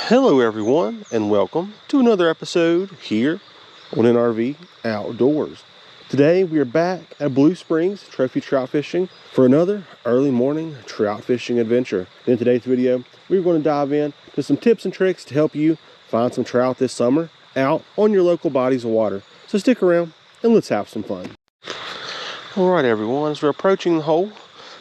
Hello everyone, and welcome to another episode here on NRV Outdoors. Today we are back at Blue Springs trophy trout fishing for another early morning trout fishing adventure. In today's video, we're going to dive in to some tips and tricks to help you find some trout this summer out on your local bodies of water. So stick around and let's have some fun. Alright everyone, as we're approaching the hole,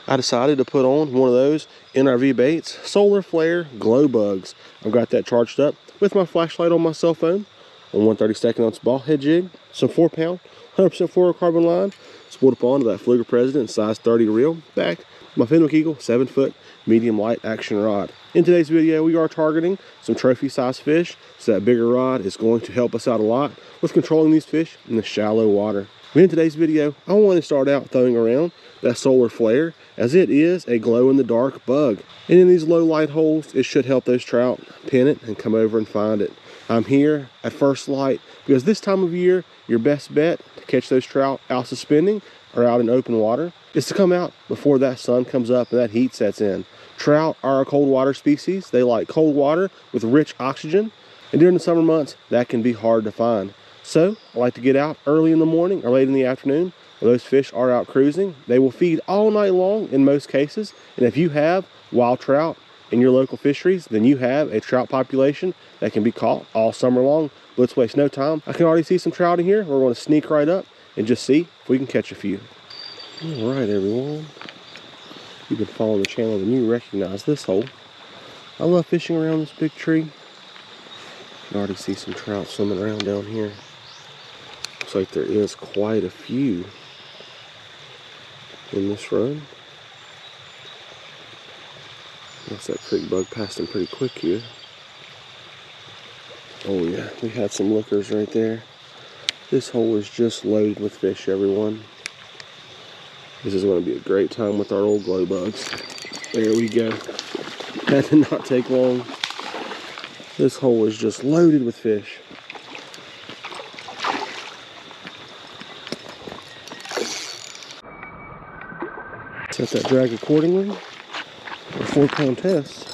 I decided to put on one of those NRV Baits solar flare glow bugs. I've got that charged up with my flashlight on my cell phone on 1/32 ounce ball head jig, some 4-pound 100% fluorocarbon line, spooled up onto that Pfluger President size 30 reel, back my Fenwick Eagle 7-foot medium light action rod. In today's video, we are targeting some trophy size fish, so that bigger rod is going to help us out a lot with controlling these fish in the shallow water. In today's video, I want to start out throwing around that solar flare, as it is a glow-in-the-dark bug. And in these low light holes, it should help those trout pin it and come over and find it. I'm here at first light because this time of year, your best bet to catch those trout out suspending or out in open water is to come out before that sun comes up and that heat sets in. Trout are a cold water species. They like cold water with rich oxygen, and during the summer months, that can be hard to find. So I like to get out early in the morning or late in the afternoon when those fish are out cruising. They will feed all night long in most cases, and if you have wild trout in your local fisheries, then you have a trout population that can be caught all summer long. Let's waste no time. I can already see some trout in here. We're going to sneak right up and just see if we can catch a few. All right, everyone. If you've been following the channel, then you recognize this hole. I love fishing around this big tree. You can already see some trout swimming around down here. Looks like there is quite a few in this run. That's that creek bug passed them pretty quick here. Oh yeah, we had some lookers right there. This hole is just loaded with fish, everyone. This is going to be a great time with our old glow bugs. There we go. That did not take long. This hole is just loaded with fish. Set that drag accordingly. A 4-pound test.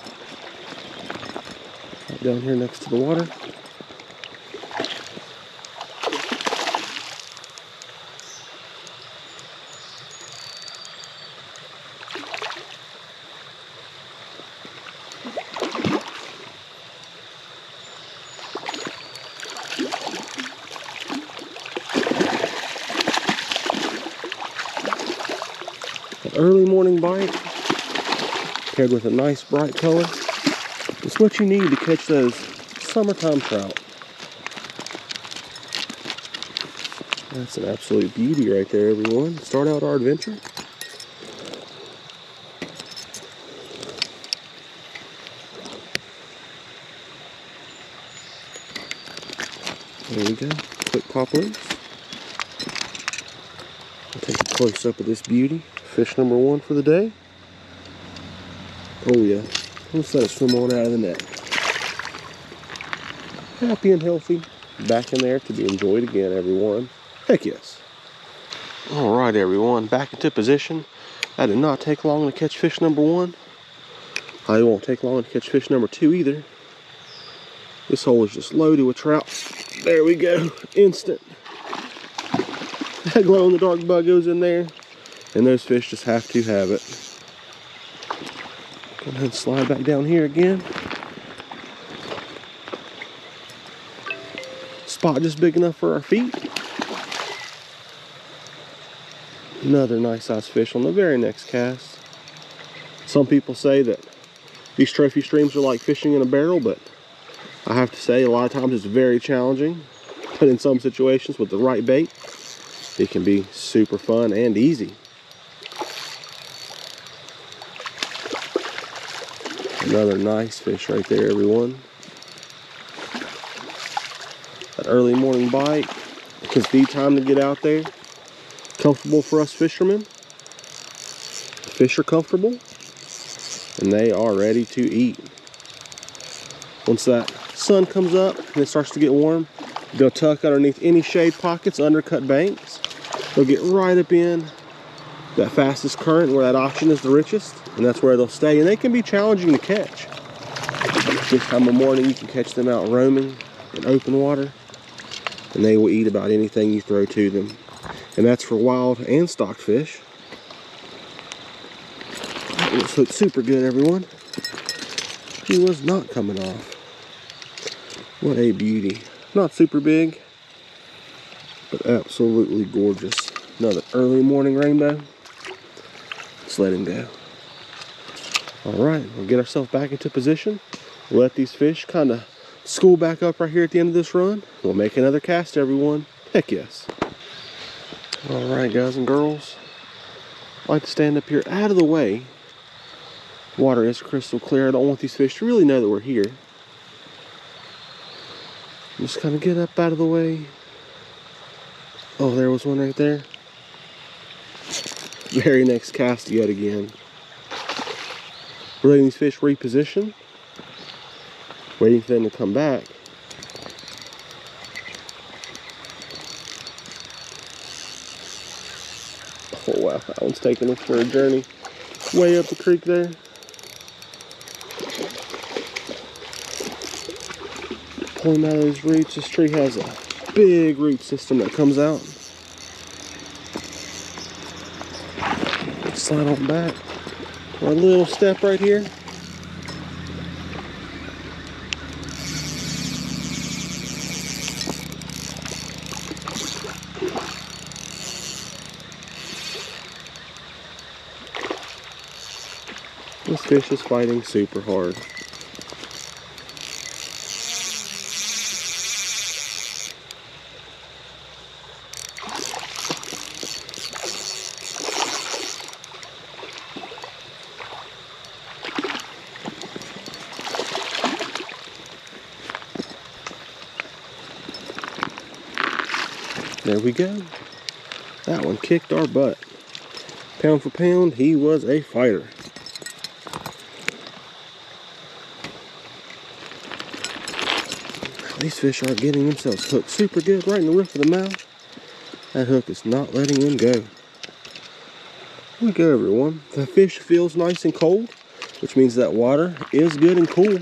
Right down here next to the water. Early morning bite paired with a nice bright color is what you need to catch those summertime trout. That's an absolute beauty right there, everyone. Start out our adventure. There we go. Quick pop loose. Take a close up of this beauty. Fish number one for the day. Oh yeah, let's let it swim on out of the net. Happy and healthy, back in there to be enjoyed again, everyone. Heck yes. Alright everyone, back into position. That did not take long to catch fish number one. It won't take long to catch fish number two either. This hole is just loaded with trout. There we go, instant. That glow-in-the-dark bug goes in there, and those fish just have to have it. Go ahead and slide back down here again. Spot just big enough for our feet. Another nice sized fish on the very next cast. Some people say that these trophy streams are like fishing in a barrel, but I have to say a lot of times it's very challenging. But in some situations with the right bait, it can be super fun and easy. Another nice fish right there, everyone. That early morning bite. It's the time to get out there. Comfortable for us fishermen. Fish are comfortable, and they are ready to eat. Once that sun comes up and it starts to get warm, they'll tuck underneath any shade pockets, undercut banks. They'll get right up in that fastest current where that oxygen is the richest, and that's where they'll stay, and they can be challenging to catch. This time of morning you can catch them out roaming in open water, and they will eat about anything you throw to them. And that's for wild and stocked fish. This hooked super good, everyone. He was not coming off. What a beauty. Not super big, but absolutely gorgeous. Another early morning rainbow. Let's let him go. Alright, we'll get ourselves back into position. We'll let these fish kind of school back up right here at the end of this run. We'll make another cast, everyone. Heck yes. Alright, guys and girls. I like to stand up here out of the way. Water is crystal clear. I don't want these fish to really know that we're here. Just kind of get up out of the way. Oh, there was one right there. Very next cast yet again. We're letting these fish reposition. Waiting for them to come back. Oh wow, that one's taking us for a journey. Way up the creek there. Pull him out of those roots. This tree has a big root system that comes out. Slide on back. Our little step right here. This fish is fighting super hard. There we go. That one kicked our butt. Pound for pound, he was a fighter. These fish are getting themselves hooked super good right in the roof of the mouth. That hook is not letting him go. Here we go, everyone. The fish feels nice and cold, which means that water is good and cool.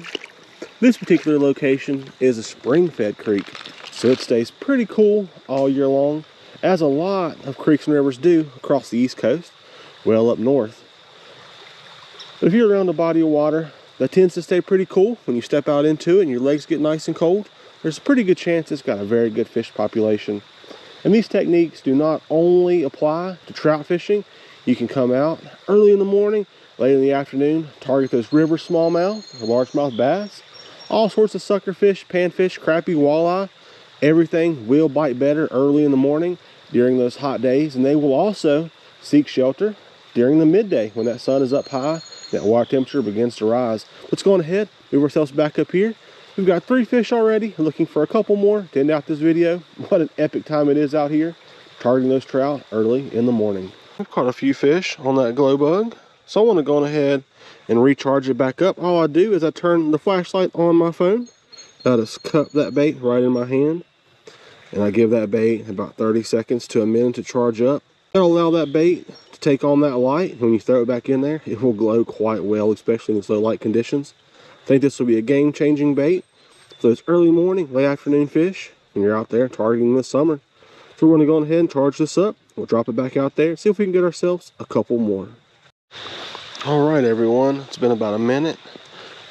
This particular location is a spring-fed creek, so it stays pretty cool all year long, as a lot of creeks and rivers do across the East Coast, well up north. But if you're around a body of water that tends to stay pretty cool, when you step out into it and your legs get nice and cold, there's a pretty good chance it's got a very good fish population. And these techniques do not only apply to trout fishing. You can come out early in the morning, late in the afternoon, target those river smallmouth or largemouth bass, all sorts of sucker fish, panfish, crappie, walleye. Everything will bite better early in the morning during those hot days, and they will also seek shelter during the midday when that sun is up high, that water temperature begins to rise. Let's go on ahead, move ourselves back up here. We've got 3 fish already. We're looking for a couple more to end out this video. What an epic time it is out here, targeting those trout early in the morning. I've caught a few fish on that glow bug, so I want to go on ahead and recharge it back up. All I do is I turn the flashlight on my phone. I just cup that bait right in my hand, and I give that bait about 30 seconds to a minute to charge up. I'll allow that bait to take on that light. When you throw it back in there, it will glow quite well, especially in these low light conditions. I think this will be a game-changing bait for those early morning, late afternoon fish when you're out there targeting this summer. So we're going to go ahead and charge this up. We'll drop it back out there, see if we can get ourselves a couple more. All right, everyone, it's been about a minute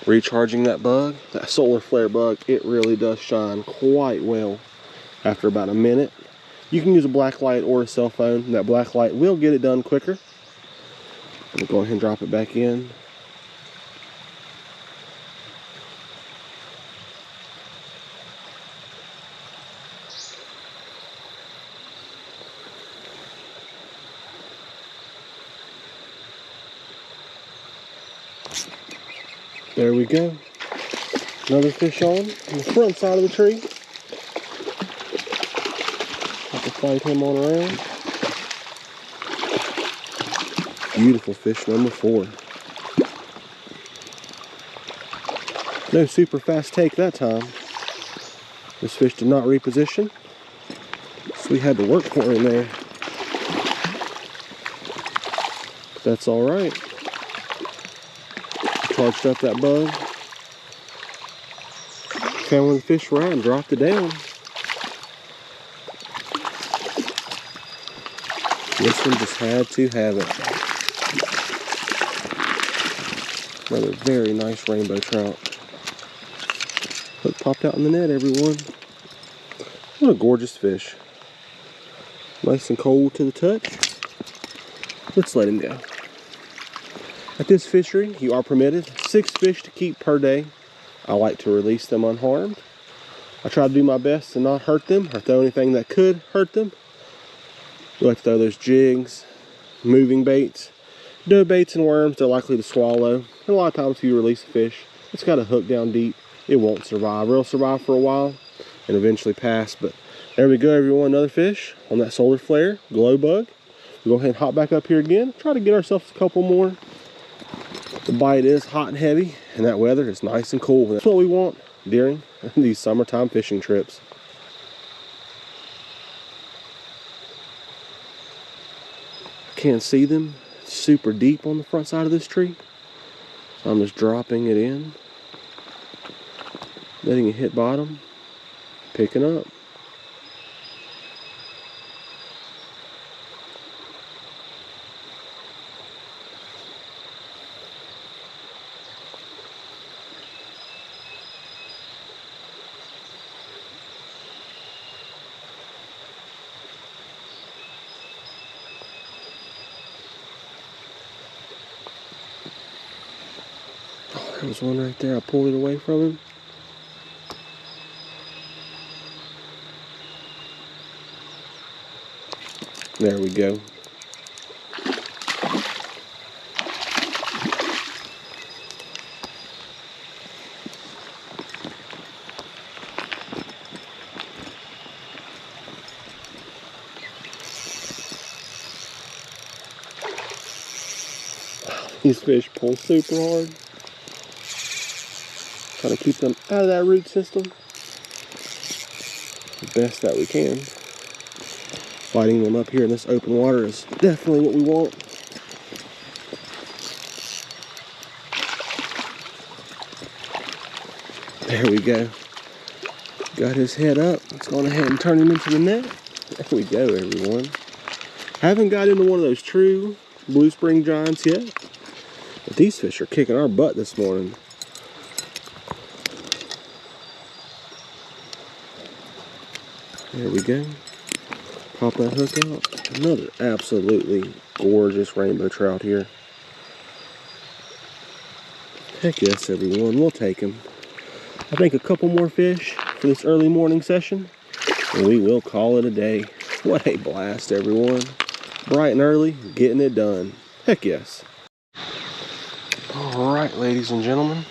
recharging that bug. That solar flare bug, it really does shine quite well after about a minute. You can use a black light or a cell phone. That black light will get it done quicker. I'm going to go ahead and drop it back in. There we go. Another fish on the front side of the tree. Have to fight him on around. Beautiful fish number 4. No super fast take that time. This fish did not reposition, so we had to work for him there. But that's all right. Charged up that bug. found where the fish were at and dropped it down. This one just had to have it. Another very nice rainbow trout. Hook popped out in the net, everyone. What a gorgeous fish. Nice and cold to the touch. Let's let him go. At this fishery, you are permitted 6 fish to keep per day. I like to release them unharmed. I try to do my best to not hurt them or throw anything that could hurt them. We like to throw those jigs, moving baits, dough baits and worms they're likely to swallow. And a lot of times if you release a fish, it's got a hook down deep, it won't survive. It'll survive for a while and eventually pass. But there we go, everyone, another fish on that solar flare, glow bug. We'll go ahead and hop back up here again, try to get ourselves a couple more. The bite is hot and heavy, and that weather is nice and cool. That's what we want during these summertime fishing trips. Can't see them super deep on the front side of this tree, so I'm just dropping it in, letting it hit bottom, picking up. There was one right there. I pulled it away from him. There we go. These fish pull super hard. Trying to keep them out of that root system the best that we can. Fighting them up here in this open water is definitely what we want. There we go. Got his head up. Let's go ahead and turn him into the net. There we go, everyone. Haven't got into one of those true blue spring giants yet, but these fish are kicking our butt this morning. There we go. Pop that hook out. Another absolutely gorgeous rainbow trout here. Heck yes, everyone. We'll take him. I think a couple more fish for this early morning session, and we will call it a day. What a blast, everyone. Bright and early, getting it done. Heck yes. All right, ladies and gentlemen.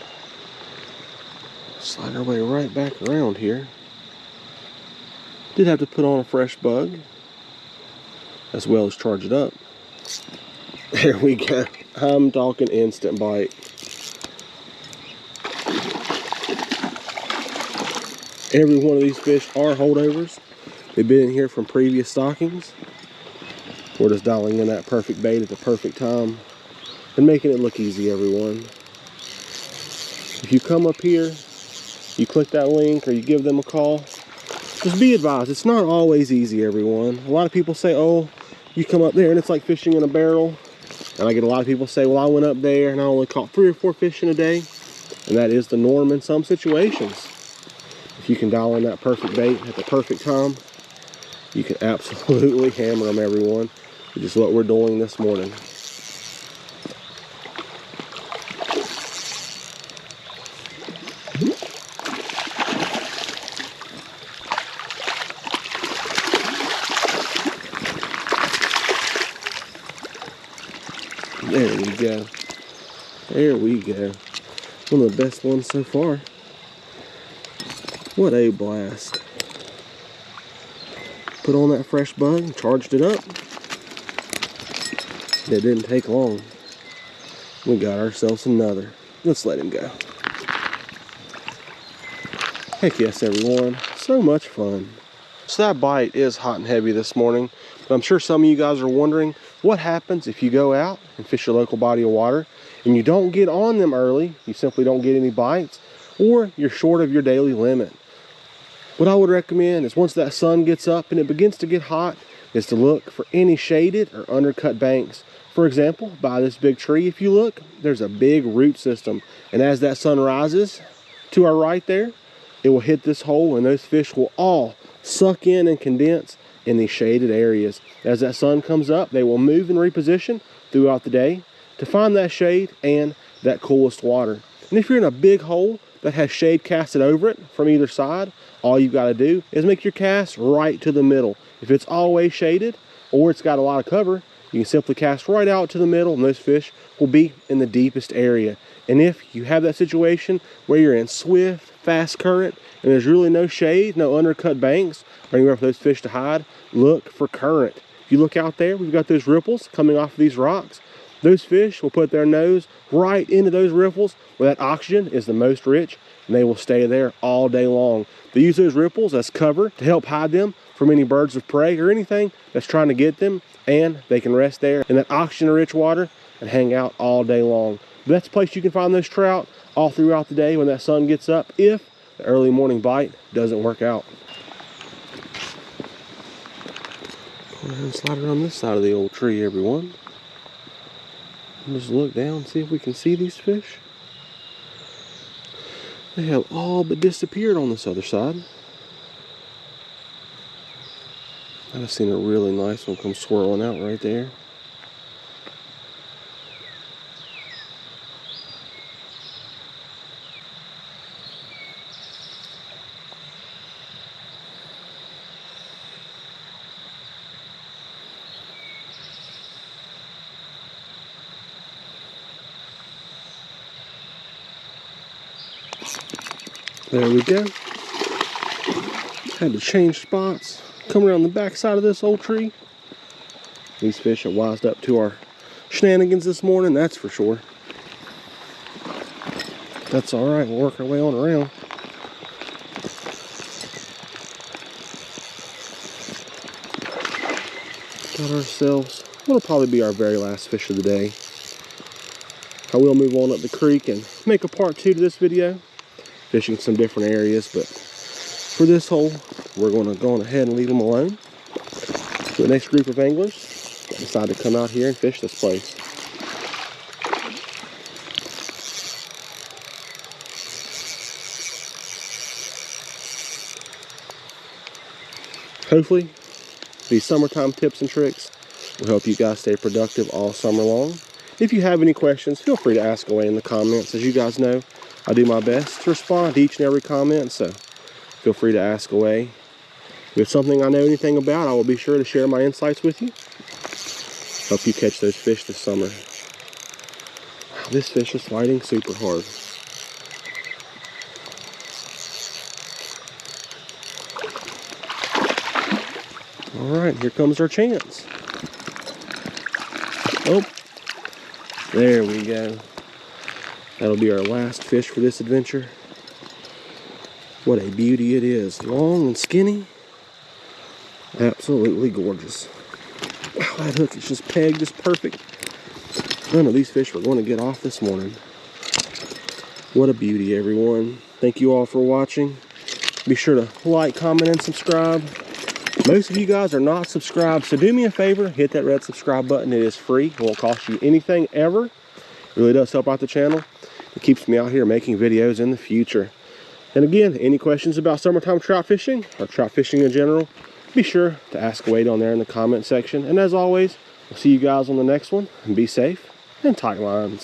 Slide our way right back around here. Did have to put on a fresh bug, as well as charge it up. There we go. I'm talking instant bite. Every one of these fish are holdovers. They've been in here from previous stockings. We're just dialing in that perfect bait at the perfect time and making it look easy, everyone. If you come up here, you click that link or you give them a call, just be advised, it's not always easy, everyone. A lot of people say, oh, you come up there and it's like fishing in a barrel. And I get a lot of people say, well, I went up there and I only caught 3 or 4 fish in a day. And that is the norm in some situations. If you can dial in that perfect bait at the perfect time, you can absolutely hammer them, everyone. Which is what we're doing this morning. There we go. There we go. One of the best ones so far. What a blast. Put on that fresh bug, charged it up. It didn't take long. We got ourselves another. Let's let him go. Heck yes, everyone. So much fun. So that bite is hot and heavy this morning, but I'm sure some of you guys are wondering what happens if you go out and fish your local body of water and you don't get on them early, you simply don't get any bites. or you're short of your daily limit. What I would recommend is once that sun gets up and it begins to get hot, is to look for any shaded or undercut banks. For example, by this big tree, if you look, there's a big root system. And as that sun rises to our right there, it will hit this hole and those fish will all suck in and condense in these shaded areas. As that sun comes up, they will move and reposition throughout the day to find that shade and that coolest water. And if you're in a big hole that has shade casted over it from either side, all you've got to do is make your cast right to the middle. If it's always shaded or it's got a lot of cover, you can simply cast right out to the middle and those fish will be in the deepest area. And if you have that situation where you're in swift, fast current and there's really no shade, no undercut banks, or anywhere for those fish to hide, look for current. If you look out there, we've got those ripples coming off of these rocks. Those fish will put their nose right into those ripples where that oxygen is the most rich, and they will stay there all day long. They use those ripples as cover to help hide them from any birds of prey or anything that's trying to get them, and they can rest there in that oxygen-rich water and hang out all day long. But that's the place you can find those trout all throughout the day when that sun gets up, if the early morning bite doesn't work out. Go ahead and slide around this side of the old tree, everyone. And just look down and see if we can see these fish. They have all but disappeared on this other side. I just seen a really nice one come swirling out right there. There we go. Had to change spots. Come around the back side of this old tree. These fish are wised up to our shenanigans this morning, that's for sure. That's alright, we'll work our way on around. Got ourselves, what'll probably be our very last fish of the day. I will move on up the creek and make a part 2 to this video, fishing some different areas, but for this hole, we're going to go on ahead and leave them alone. So the next group of anglers decide to come out here and fish this place. Hopefully, these summertime tips and tricks will help you guys stay productive all summer long. If you have any questions, feel free to ask away in the comments. As you guys know, I do my best to respond to each and every comment, so feel free to ask away. If it's something I know anything about, I will be sure to share my insights with you. Help you catch those fish this summer. Wow, this fish is fighting super hard. Alright, here comes our chance. Oh, there we go. That'll be our last fish for this adventure. What a beauty it is. Long and skinny. Absolutely gorgeous. Wow, that hook is just pegged just perfect. None of these fish were going to get off this morning. What a beauty, everyone. Thank you all for watching. Be sure to like, comment, and subscribe. Most of you guys are not subscribed, so do me a favor, hit that red subscribe button. It is free. It won't cost you anything ever. It really does help out the channel. It keeps me out here making videos in the future. And again, any questions about summertime trout fishing or trout fishing in general, be sure to ask away down there in the comment section. And as always, we'll see you guys on the next one. And be safe and tight lines.